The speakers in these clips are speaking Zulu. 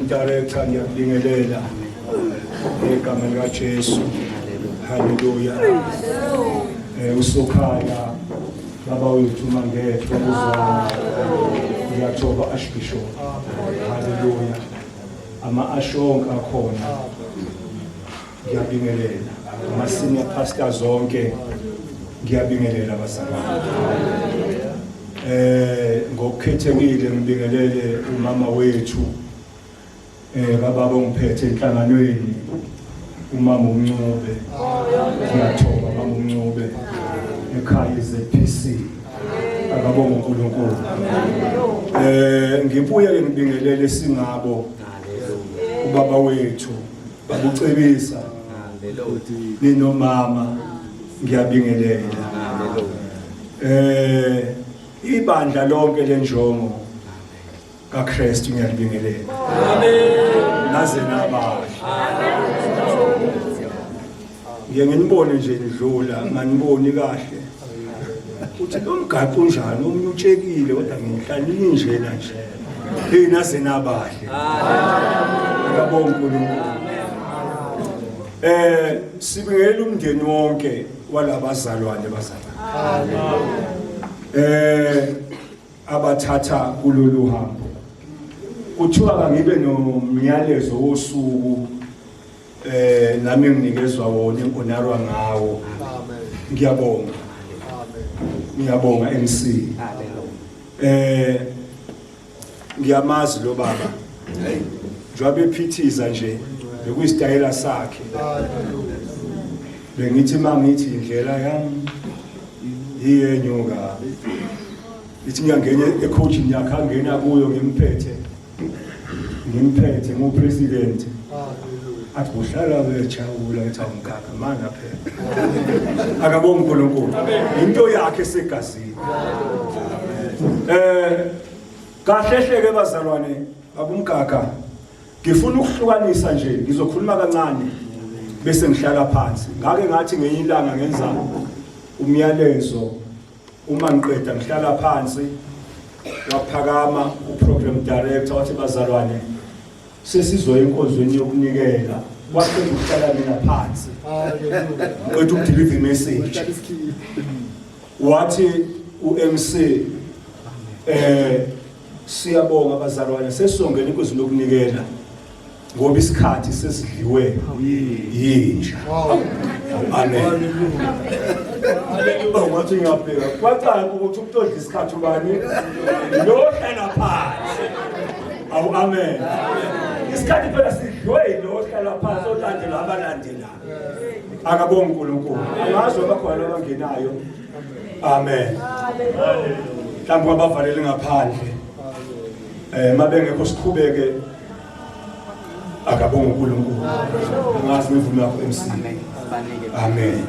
Director ngiyabingelela egama lika Jesu. Haleluya. Usokhaya baba wethu mangethwa kuzwana. Ngiyathoba Archbishop. Haleluya. Ama-ashonka akhona. Ngiyabingelela. Ama-senior pastor zonke ngiyabingelela bazalwane. Ngokukhethekile ngibingelele umama wethu baba bongiphethe enhlanganweni umama uNcube. Ngiyathoba mama uNcube ekhaya iZPC. Akabonga uNkulunkulu. Ngibuye ke ngibingelele singabo ubaba wethu babucebisa ninomama ngiyabingelela. Ibandla lonke lenjongo kaKristu ngiyabingelela. Amen. Naze nabahle. Nginibone nje nidlula nganiboni kahle. Uthi lo mgaqo unjani umnyutshekile kodwa ngihlalile njena nje. Hey naze nabahle. Amen. Ngabonga uNkulunkulu. Sibingelela umndeni wonke walabazalwane bazalwane. Amen. Abathatha kulolu hambo. Kuthiwa kangibe nomyalezo wosuku nami nginikezwa wona enkonarwa ngawo. Ngiyabonga. Ngiyabonga MC. Ngiyamazi lo baba. Njobe ephithiza nje bekuyisitayela sakhe. Bengithi mangithi indlela yami iyenyuka. Ithi ngiyangena ecoaching yakhe angena kuyo ngimphethe ngupresident. Athi uhlala wejawula ethi awumkaka manje phela. Akabonga uNkulunkulu. Into yakhe segazini. Kahle ke bazalwane abumkaka. Ngifuna ukuhlukanisa nje ngizokhuluma kancane bese ngihlala phansi. Ngake ngathi ngenye ilanga ngenza umyalezo uma ngiqeda ngihlala phansi waphakama uprogram director wathi bazalwane sesizoya enkonzweni yokunikela waqeda ukuhlala mina phansi qeda ukudeliver message wathi uMC siyabonga bazalwane sesizongena enkonzweni yokunikela ngoba isikhathi sesidliwe yinja. Amen. Wathi ngiyabheka kwacala ukuthi ukutodla isikhathi ubani lo hlala phansi. Awu amen. Isikhathi phela sidliwe lo hlala phansi olandela abalandela. Akabonga uNkulunkulu. Angazi abakhona abangenayo. Amen. Mhlawumbe abavalele ngaphandle. Mabengekho siqhubeke. Akabonga uNkulunkulu. Ngazi ngivume yakho MC. Amen.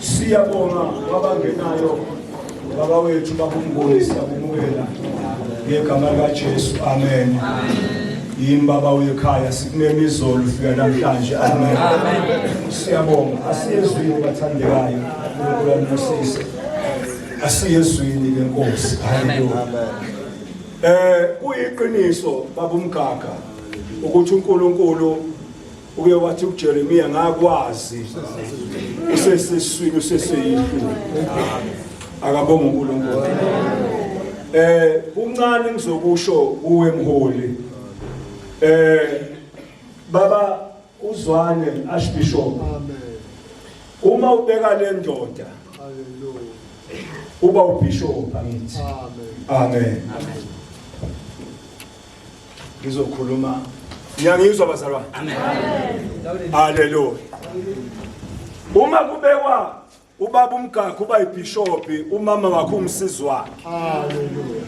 Siyabonga wabangenayo baba wethu bakumbonisa kumukela ngegama likaJesu amen. Yini baba wekhaya sikunemizolo ufika namhlanje amen. Siyabonga asiyezwini bathandekayo uNkulunkulu anosise. Asiyezwini lenkosi haleluya. Kuyiqiniso baba umgaga ukuthi uNkulunkulu uke wathi uJeremiya ngakwazi usesiswini useseyihlu akabonga uNkulunkulu. Uncane ngizokusho kuwe mholi baba uzwane Archbishop uma ubeka le ndoda uba ubishop angithi amen. Ngizokhuluma ngiyangizwa bazalwane amen. Haleluya. Uma kubekwa ubaba umgaga kuba yibishop umama wakhe umsizi wakhe haleluya.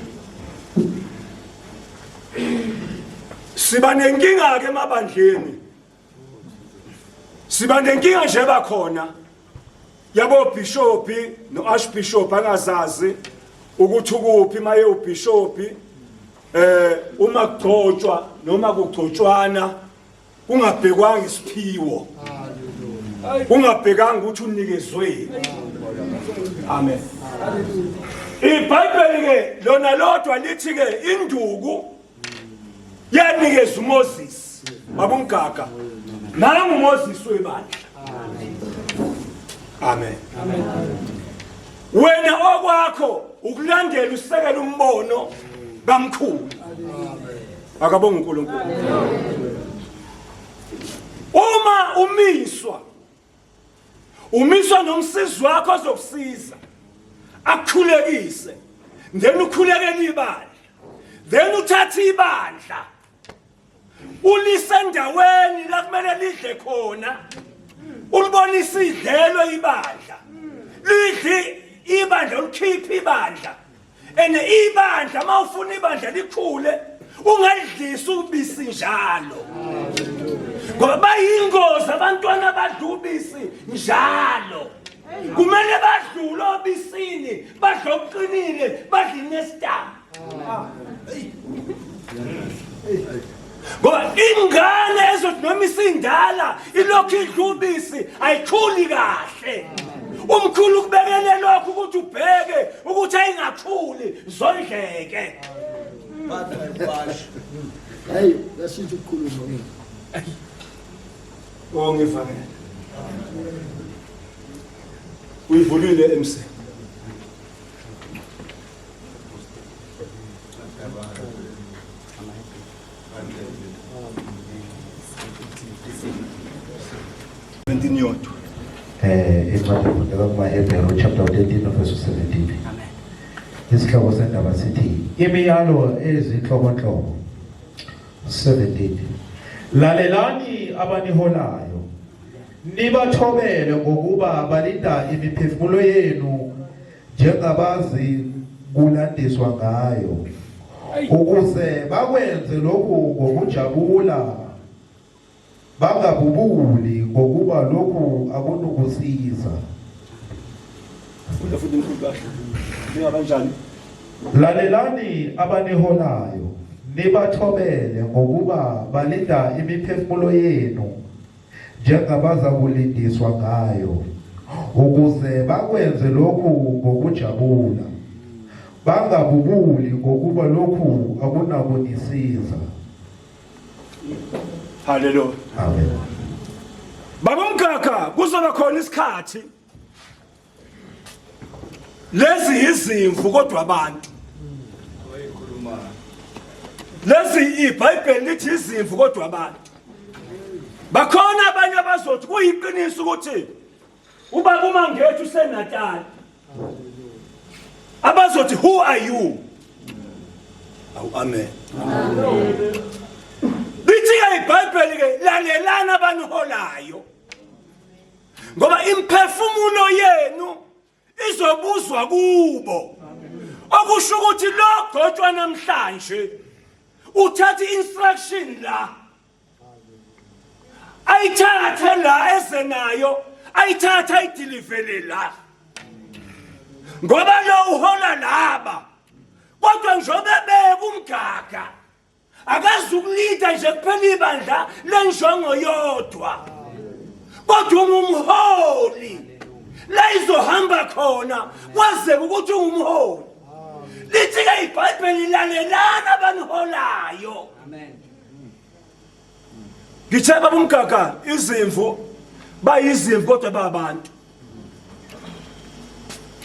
Siba nenkinga ke emabandleni. Siba nenkinga nje bakhona yabo bishop no archbishop angazazi ukuthi ukuphi maye ubishop uma kugcotshwa noma kugcotshwana kungabhekwanga isiphiwo ungabhekanga ukuthi unikezwe amen. iBhayibheli ke lona lodwa lithi ke induku yanikeza uMoses baba umgaga nangu uMoses webandla amen. Wena okwakho ukulandela usekela umbono kamkhulu akabonga uNkulunkulu. Uma umiswa nomsizi wakho ozokusiza akukhulekise then ukhulekele ibandla then uthatha ibandla ulise endaweni la kumele lidle khona ulibonisa idlelo ibandla lidli ibandla ulikhipha ibandla ene ibandla mawufuna ibandla likhule ungalidlisi ubisi njalo ngoba bayingozi abantwana abadlubisi njalo kumele badlule obisini badle okuqinile badle nestamp ngoba ingane ezothi noma isindala ilokhu idlubisi ayikhuli kahle. Umkhulu kubekele lokho ukuthi ubheke ukuthi ayingakhuli zondleke. Hey, lasithi ukukhuluma. Ngifake. Uyivulile MC. Hebrew chapter 13 verse 17. Isihloko sendaba sithi imiyalo ezinhlobonhlobo 17. Lalelani abaniholayo nibathobele ngokuba balinda imiphefumulo yenu njengabazi kulandiswa ngayo ukuze bakwenze lokhu ngokujabula bangabubuli ngokuba lokhu akunukusiza. Futhi imkhulu kahle. Ningabanjani? Lalelani abaniholayo nibathobele ngokuba balinda imiphefumulo yenu njengabaza kulindiswa ngayo ukuze bakwenze lokhu ngokujabula bangabubuli ngokuba lokhu akunakunisiza. Haleluya. Amen. Baba umgaga kuzoba khona isikhathi lezi izimvu kodwa abantu lezi iBhayibheli lithi izimvu kodwa abantu bakhona abanye abazothi kuyiqiniso ukuthi ubaba uMangethu useNatal abazothi who are you? Amen. Lithi iBhayibheli ke lalelana abaniholayo ngoba imphefumulo yenu izobuzwa kubo Okusho ukuthi lo gcotshwa namhlanje uthatha instruction la. Ayithathe la esenayo, ayithatha ayideliver la. Ngoba lo uhola laba. Kodwa njobe beka umgaga. Akazukulida nje kuphela ibandla lenjongo yodwa. Kodwa umholi. La izohamba khona kwaze ukuthi umholi. Lithi ke iBhayibheli lalelana abaniholayo. Amen. Ngithe baba umgaga izimvu bayizimvu kodwa babantu.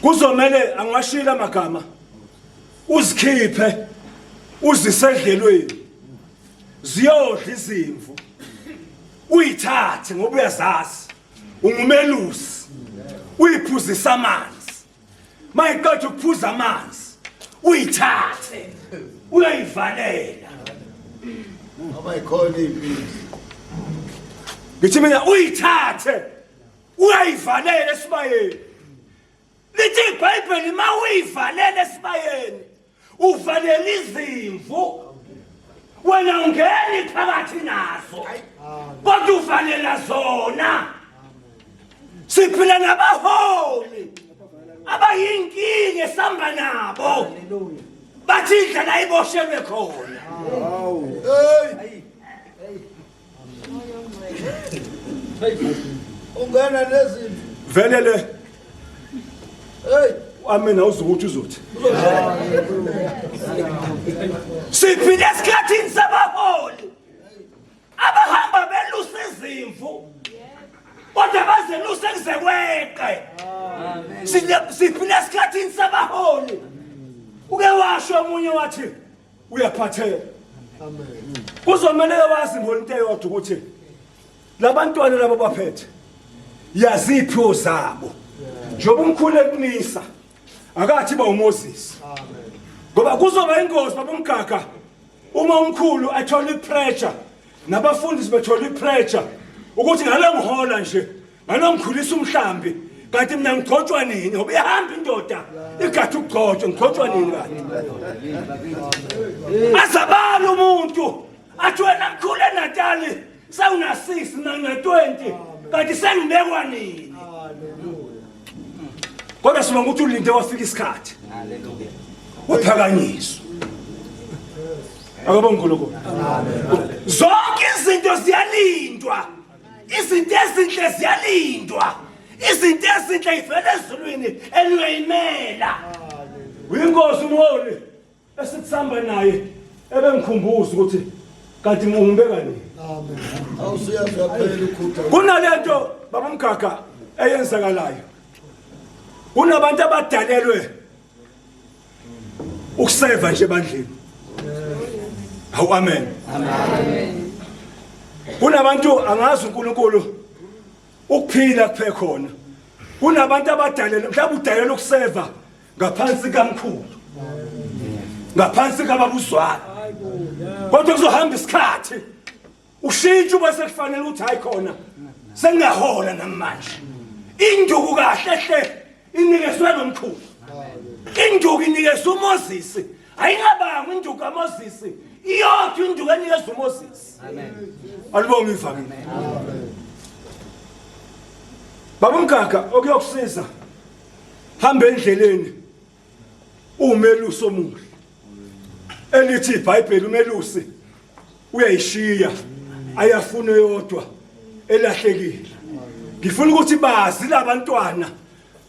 Kuzomela angashila amagama. Uzikhiphe uzisedlelweni. Ziyodla izimvu. Uyithathe ngoba uyazazi. Ungumelusi. Uyiphuzisa amanzi. Mayiqeda ukuphuza amanzi. Uyithathe. Uyayivalela. Abayikhona impilo. Ngithi mina uyithathe. Uyayivalela esibayeni. Lithi iBhayibheli mawuyivalela esibayeni. Uvalela izimvu. Wena ungeni phakathi nazo. Kodwa uvalela zona. Siphila nabaholi abayinkingi esamba nabo. Bathi indlela ayiboshelwe khona. Ungena lezi Velele. Amena uzukuthi uzothi. Siphila esikhathini sabaholi abahamba belusa izimvu. Kodwa bazelusa kuzekweqe. Siphila esikhathini sabaholi. Uke washo omunye wathi uyaphathela. Amen. Kuzomela wazi ngolunto eyodwa ukuthi labantwana labo baphethe yazipho zabo. Njoba umkhulu ekunisa akathi ba uMoses. Amen. Ngoba kuzoba ingozi baba umgaga uma umkhulu athola ipressure nabafundisi bethola ipressure ukuthi ngalo ngihola nje ngalo ngikhulisa umhlambi kanti mina ngigcotshwa nini ngoba ihamba indoda igathi ukugcotshwa ngigcotshwa nini kanti azabala umuntu athi wena mkhulu eNatali sawuna 6 na 20 kanti sengibekwa nini. Kodwa siba ukuthi ulinde wafika isikhathi. Haleluya. Uphakanyiswa. Akubonga uNkulunkulu. Amen. Zonke izinto ziyalindwa. Izinto ezinhle ziyalindwa. Izinto ezinhle ivela ezulwini eliyimela. Uyingozi umholi esitsamba naye ebengikhumbuza ukuthi kanti ngibeka nini. Amen. awusiyaza phela ukhutha. Kunalento baba umgaga eyenzakalayo. Kunabantu abadalelwe ukuseva nje bandleni. Hawu amen. Amen. Kunabantu angazi uNkulunkulu ukuphila kuphe khona. Kunabantu abadalelwe mhlawumbe udalelwe ukuseva ngaphansi kamkhulu. Ngaphansi kababuzwana. Kodwa kuzohamba isikhathi. Ushintsho bese kufanele ukuthi hayi khona sengahola namanje. Induku kahle hle inikezwe nomkhulu. Induku inikezwe uMoses. Ayingabanga induku kaMoses. Iyodwa induku enikezwe uMoses. Amen. Alibonga ivangeli. Amen. Baba umgaga okuyokusiza. Hamba endleleni. Umelusi omuhle. Elithi iBhayibheli umelusi uyayishiya ayafuna yodwa elahlekile. Ngifuna ukuthi bazi labantwana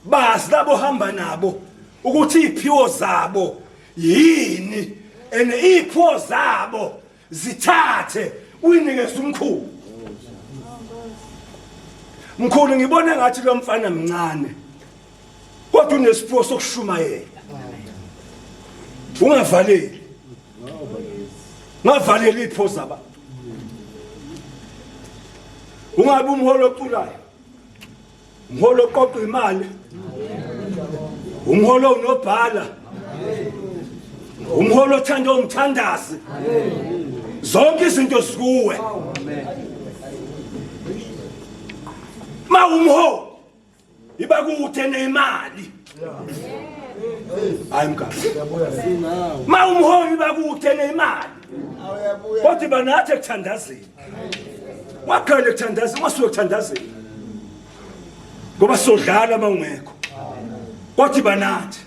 bazi labo hamba nabo ukuthi iziphiwo zabo yini ene iziphiwo zabo zithathe uyinikeze umkhulu. Mkhulu ngibona ngathi lo mfana mncane kodwa unesiphiwo sokushumayela. Ungavaleli. Ngavaleli iziphiwo zaba. Ungabe umholo oculayo. Umholo oqoqa imali. Umholo unobhala. Umholo othanda umthandazi. Zonke izinto zikuwe. Ma umholo iba kude nemali. hayi mgaba Yabuya sinawo. mawumholi bakude nemali Awuyabuya. kodwa banathi ekuthandazeni wakhale ekuthandazeni wasuka ekuthandazeni ngoba sodlala mawungekho kodwa banathi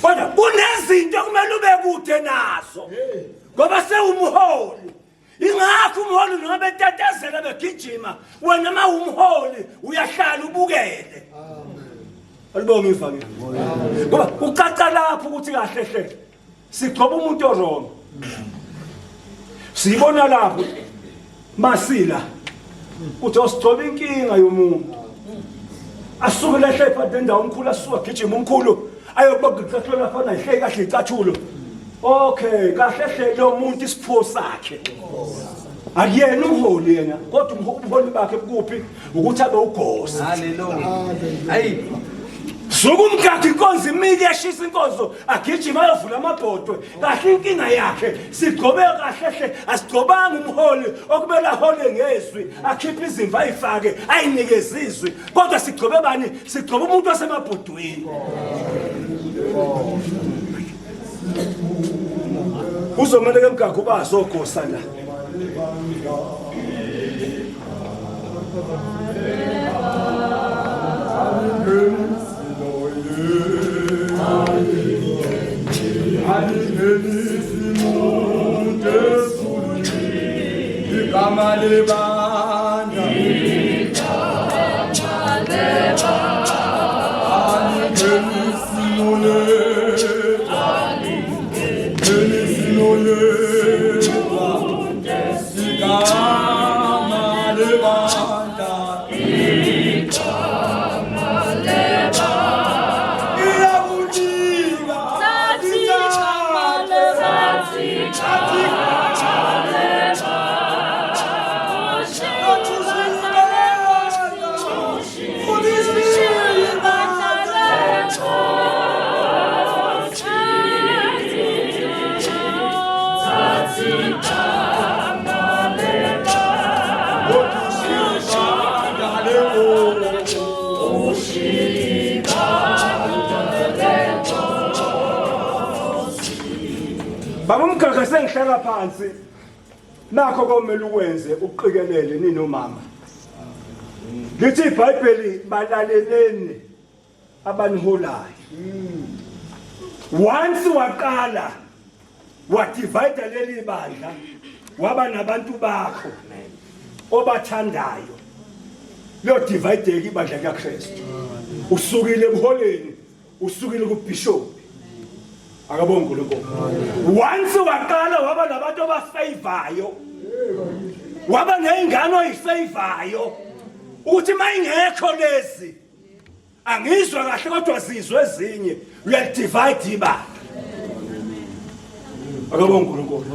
kodwa kunezinto kumele ube kude nazo ngoba sewumholi ingakho umholi noma betatazela begijima wena mawumholi uyahlala ubukele alibonga ivangeli ngoba ucaca lapho ukuthi kahle hle sigcoba umuntu orong sibona lapho masila uthi osigcoba inkinga yomuntu asuke lehle phansi endawo omkhulu asuka gijima omkhulu ayobogicathola fana ihleki kahle icathulo okay kahle hle lo muntu isipho sakhe akuyena umholi yena kodwa umholi bakhe kuphi ukuthi abe ugosi Hallelujah. Hayi. Sokumgaka inkonzo imili yashisa inkonzo agijima ayovula amabhodwe kahle inkinga yakhe sigcobe kahle hle asigcobanga umholi okumele ahole ngezwi akhiphe izimva ayifake ayinikeze izwi kodwa sigcobe bani sigcobe umuntu wasemabhodweni uzomele ke mgaka ubaso ogosa la Babumgaga sengihlala phansi nakho komele ukwenze uqikelele ninomama lithi iBhayibheli balaleleni abaniholayo once waqala wadivide leli bandla waba nabantu bakho obathandayo lo divide ibandla kaKristu usukile ebuholeni usukile kubishop akabonga uNkulunkulu once waqala waba nabantu abafavorayo waba neingane oyifavorayo ukuthi mayingekho lezi angizwa kahle kodwa sizwe ezinye uyadivide ibandla akabonga uNkulunkulu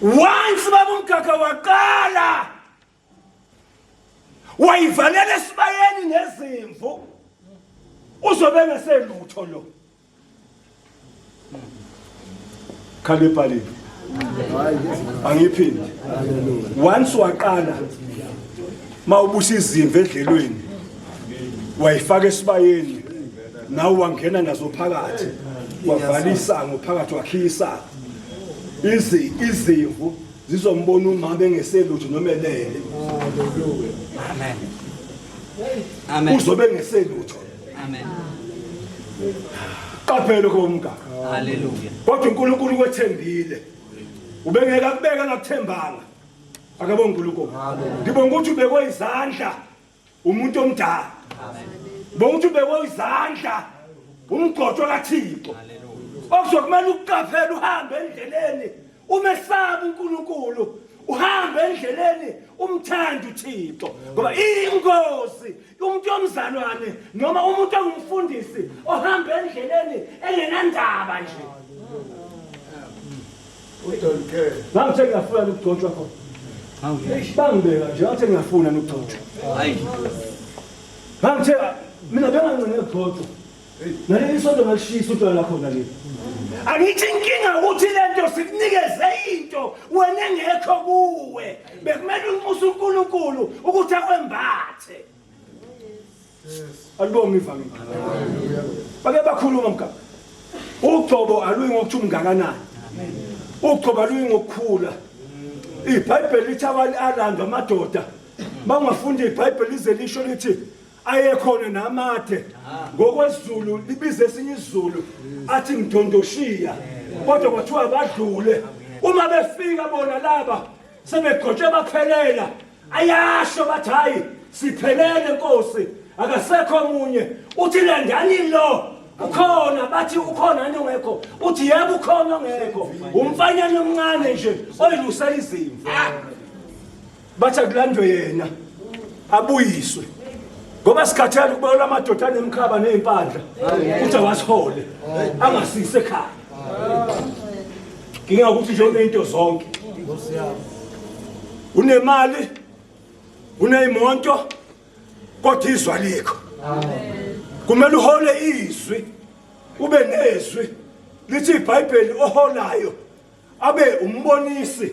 once babumgaga waqala wayivalela esibayeni nezimvu uzobe ngeselutho lo khale pali angiphindi once waqala mawubusa izimvu edlelweni wayifaka esibayeni nawe wangena nazo phakathi wavalisa ngophakathi wakhisa izimvu zizombona umama engeselutho noma elele Amen. Amen. uzobe ngeselutho Amen. qaphela komgaga Hallelujah. kodwa uNkulunkulu kwethembile ubengeka kubeka ngakuthembanga akabonga uNkulunkulu ngibonga ukuthi ubekwe izandla umuntu omdala bonke ukuthi ubekwe izandla umgqotho kaThixo okuzokumele ukuqaphela uhambe endleleni umesaba uNkulunkulu uhambe endleleni umthanda uThixo ngoba ingozi umuntu omzalwane noma umuntu ongumfundisi ohamba endleleni engenandaba nje Udonke. ngithe ngiyafuna ukugcotshwa khona bangibeka nje ngathi ngiyafuna ukugcotshwa Hayi. ngithe mina bengancane ukugcotshwa naleli sonto ngalishisa utshwala khona le angithi inkinga ukuthi lento sikunikeze into wena engekho kuwe bekumele umusa uNkulunkulu ukuthi akwembathe alibonge ivangeli bake bakhuluma mka ugcobo aluyi ngokuthi umngakanani ugcobo aluyi ngokukhula iBhayibheli lithi abantu alandwa amadoda bangafundi iBhayibheli lize lisho lithi ayekhona namathe ngokwesiZulu libize esinye isiZulu athi ngidondoshiya kodwa kwathiwa badlule uma befika bona laba sebegcotshwe baphelela ayasho bathi hayi siphelele Nkosi akasekho omunye uthi landani lo ukhona bathi ukhona yini ungekho uthi yebo ukhona ongekho umfanyana omncane nje oyilusela izimvu bathi akulandwe yena abuyiswe ngoba sikhathele ukuba amadoda anemkhaba nezimpandla uthi awasihole angasise ekhaya kinga ukuthi nje unento zonke unemali uneyimoto kodwa izwa likho kumele uhole izwi ube nezwi lithi iBhayibheli oholayo abe umbonisi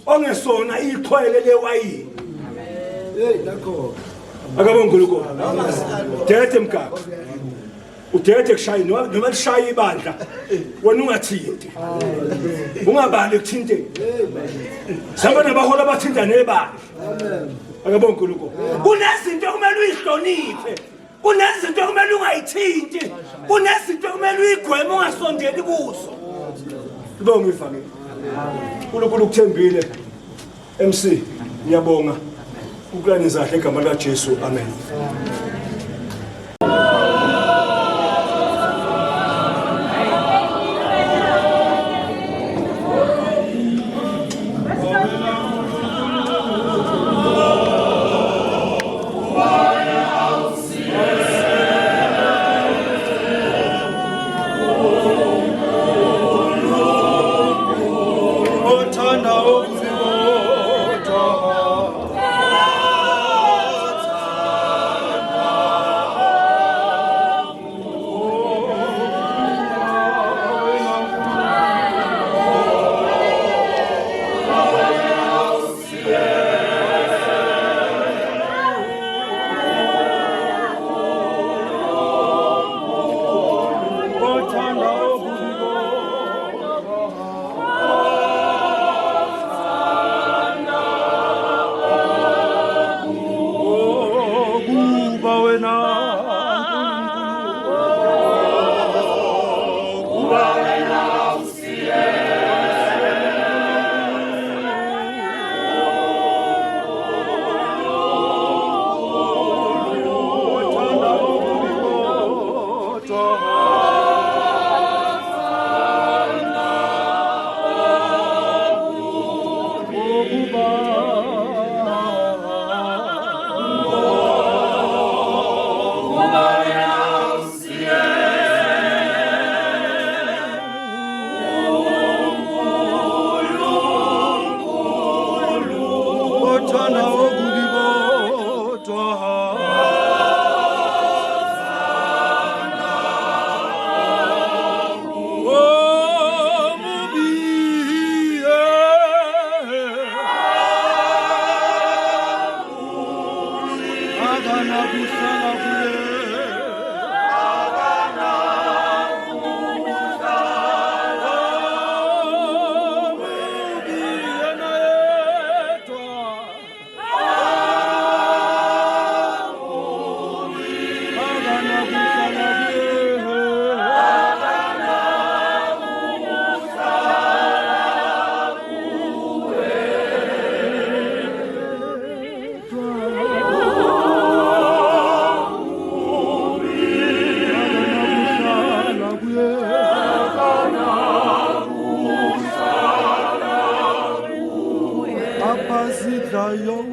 ongesona ichwele lewayini lakho akabonga uNkulunkulu dethe mgaqo udethe kushaya noma lishaya ibandla wena ungathinti ungabali ukuthinteni sabona bahola bathinta nebandla akabonga uNkulunkulu kunezinto kumele uyihloniphe kunezinto kumele ungayithinti kunezinto kumele uyigweme ungasondeli kuzo libonga ivangeli uNkulunkulu ukuthembile MC ngiyabonga ukulani zahle igama likaJesu amen Abazitayo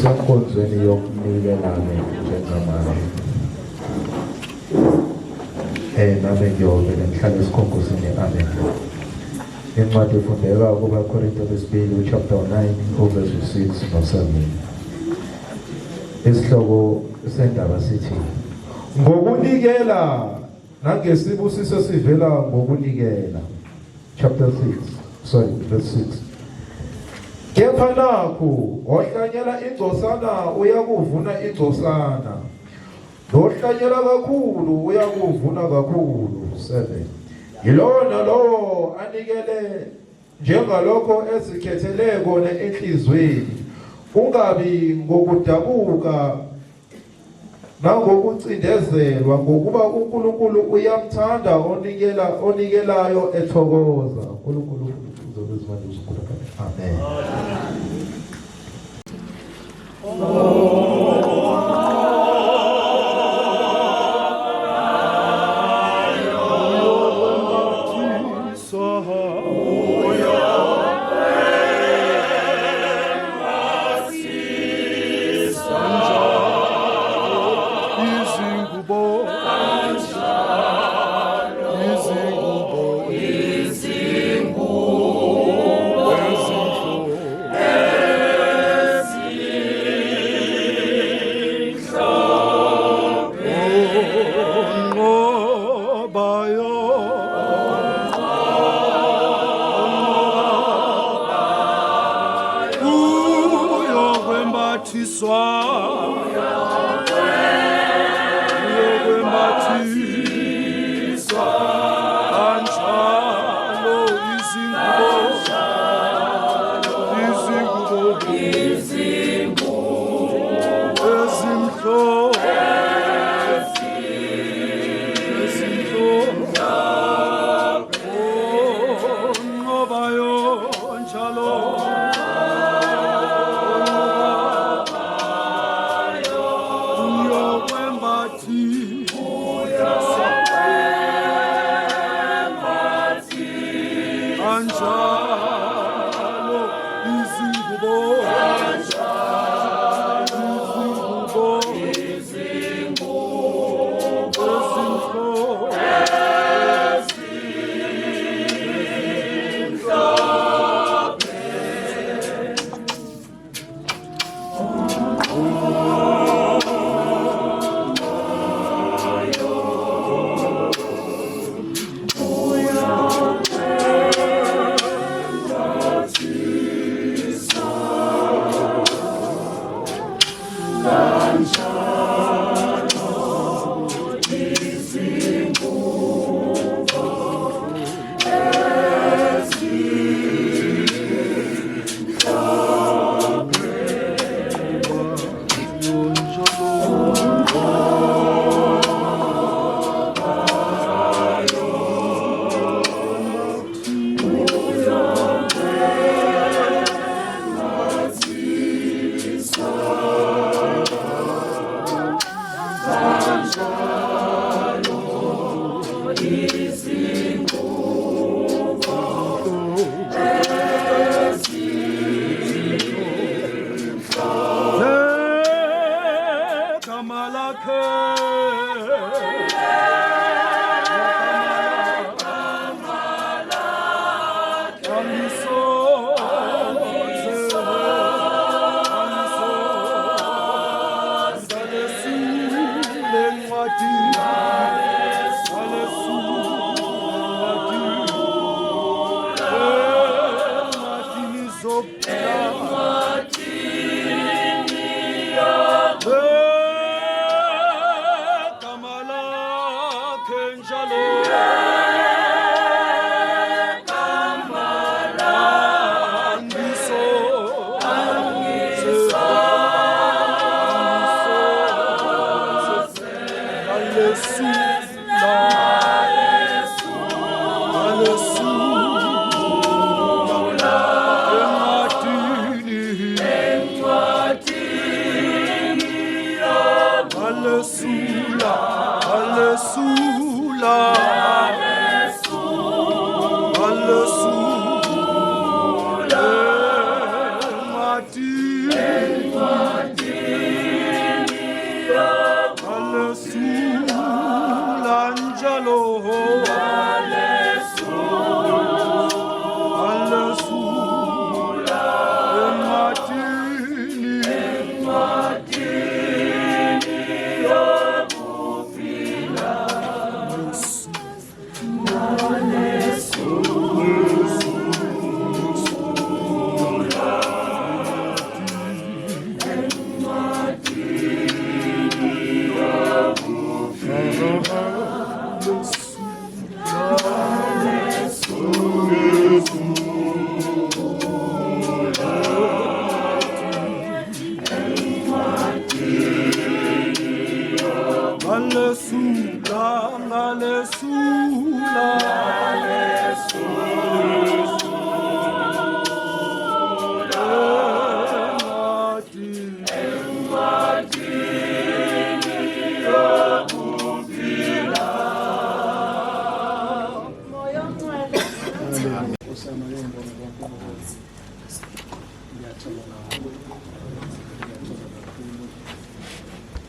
Sisenkonzweni yokunikelana njengamanje. Nami ngiyovele ngihlale esikhonkosini amen. Incwadi ifundeka kubaKorinte besibili chapter 9 verse 6 no 7. Isihloko sendaba sithi ngokunikela nangesibusiso sivela ngokunikela. Chapter 6 verse 6. Kepha nakho ohlanyela ingcosana uyakuvuna ingcosana, nohlanyela kakhulu uyakuvuna kakhulu. 7. Yilona lo anikele njengalokho ezikhethele kona enhlizweni, ungabi ngokudabuka nangokucindezelwa, ngokuba uNkulunkulu uyamthanda onikelayo ethokoza. uNkulunkulu uzobizimana usukhuleka. Amen.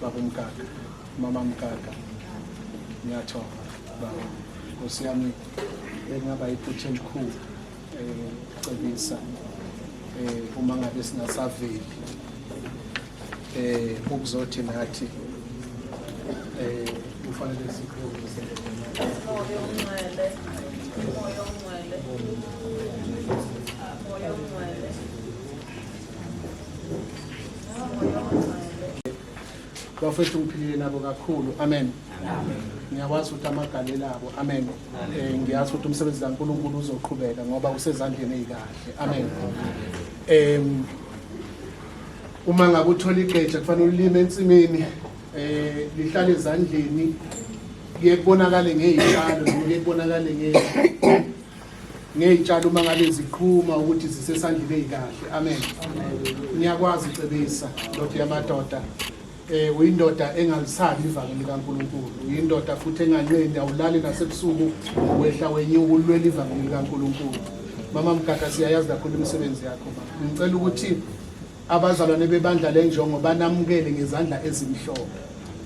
Baba Mkaka, Mama Mkaka, ngiyathola baba. Nkosi yami engaba iphutha elikhulu cebisa uma ngabe singasaveli ukuzothi nathi kufanele sikhulumise moyo ongcwele, moyo ongcwele, moyo ongcwele, moyo ongcwele. bafethu ngiphilile nabo kakhulu, amen. Ngiyakwazi ukuthi amagalelo abo, amen. Ngiyazi ukuthi umsebenzi kaNkulunkulu uzoqhubeka ngoba usezandleni ezikahle, amen. Uma ngabe uthola igeja kufanele ulime ensimini lihlale ezandleni kuye kubonakale ngezitshalo kuye kubonakale ngey'tshalo uma ngabe ziqhuma ukuthi zisesandleni ey'kahle. Amen. Ngiyakwazi ucebisa ndoda yamadoda. Uyindoda engalisabi ivangeli likaNkulunkulu. Uyindoda futhi enganqeni awulali nasebusuku wehla wenyuka ulwela ivangeli likaNkulunkulu. Mama Mgaga, siyayazi kakhulu imisebenzi yakho mama. Ngicela ukuthi abazalwane bebandla lenjongo banamukele ngezandla ezimhlophe.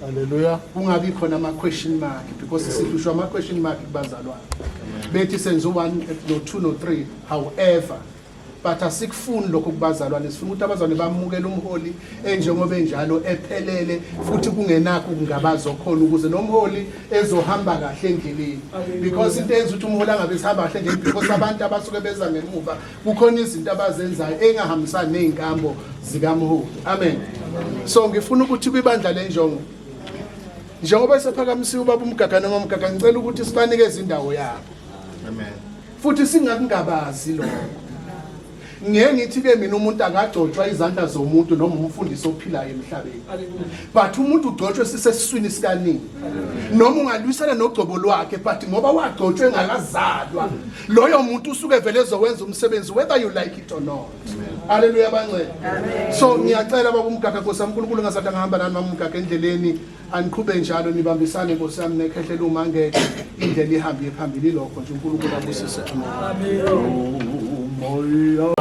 Haleluya. Kungabi khona ama-question mark because sihlushwa ama-question mark kubazalwane. Bethi senze u-1 no-2 no-3 however but asikufuni lokho kubazalwane, sifuna ukuthi abazalwane bamukele umholi enjengoba enjalo ephelele futhi kungenakho kungabazo khona ukuze nomholi ezohamba kahle endleleni because into enza ukuthi umholi angabe sihamba kahle endleleni because abantu abasuke beza ngemuva kukhona izinto abazenzayo engahambisani nezinkambo zikamholi. Amen. So ngifuna ukuthi kwibandla lenjongo njengoba sephakamisiwe ubaba uMgaga noma uMgaga, ngicela ukuthi sibanikeze indawo yabo. Amen. Futhi singakungabazi lokho. Ngeke ngithi ke mina umuntu akagcotshwa izandla zomuntu noma umfundisi ophilayo emhlabeni. But umuntu ugcotshwe sisesiswini sikanini. Noma ungalwisana nogcobo lwakhe but ngoba wagcotshwe engakazalwa loyo muntu usuke vele ezowenza umsebenzi whether you like it or not. Haleluya bancane. So ngiyacela baba uMgaga Nkosi yami uNkulunkulu ngasathi angahamba nami mama uMgaga endleleni aniqhube njalo nibambisane Nkosi yami nekhehlele uma ngeke indlela ihambe phambili lokho nje uNkulunkulu abusise. Amen. Moya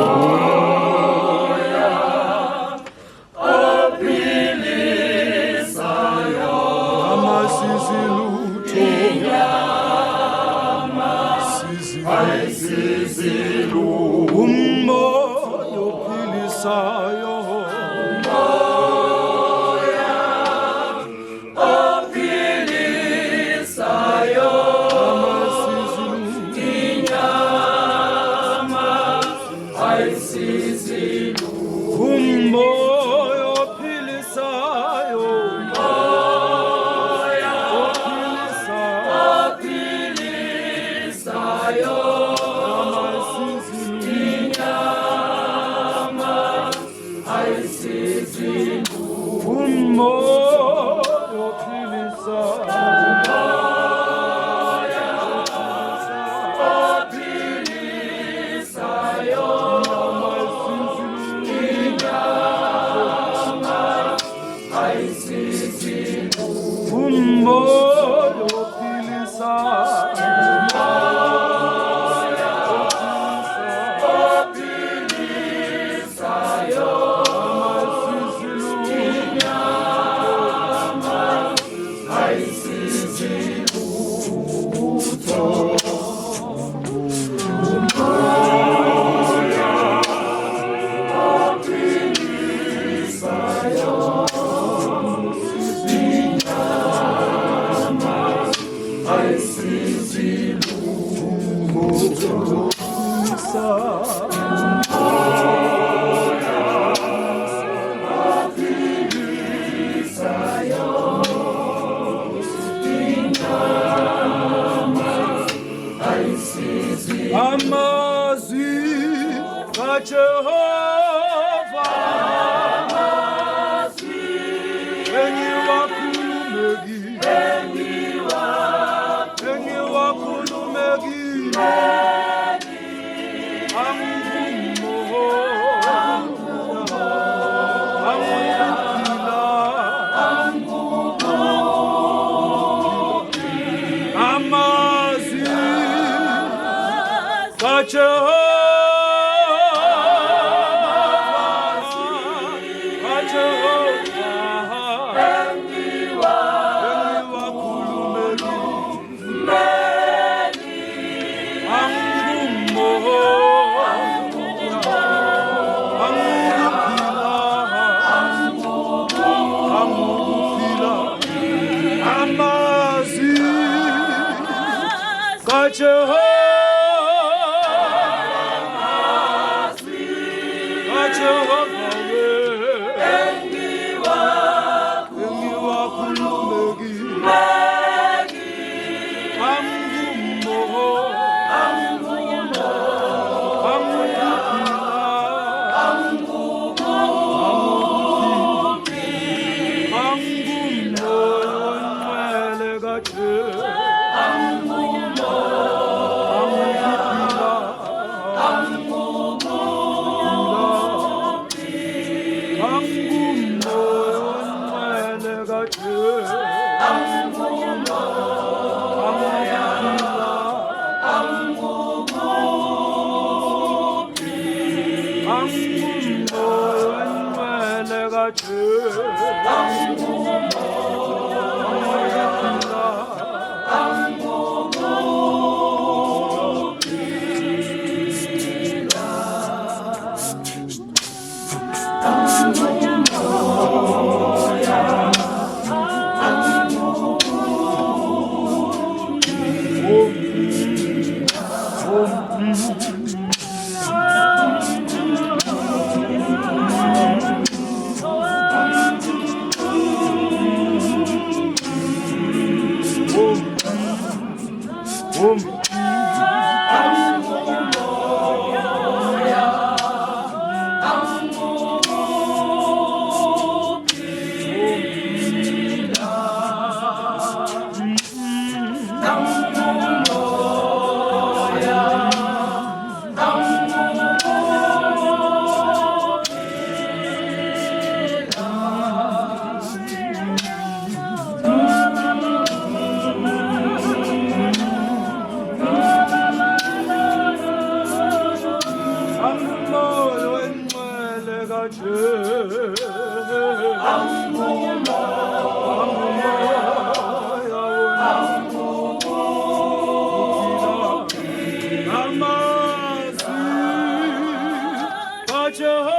Jehovah.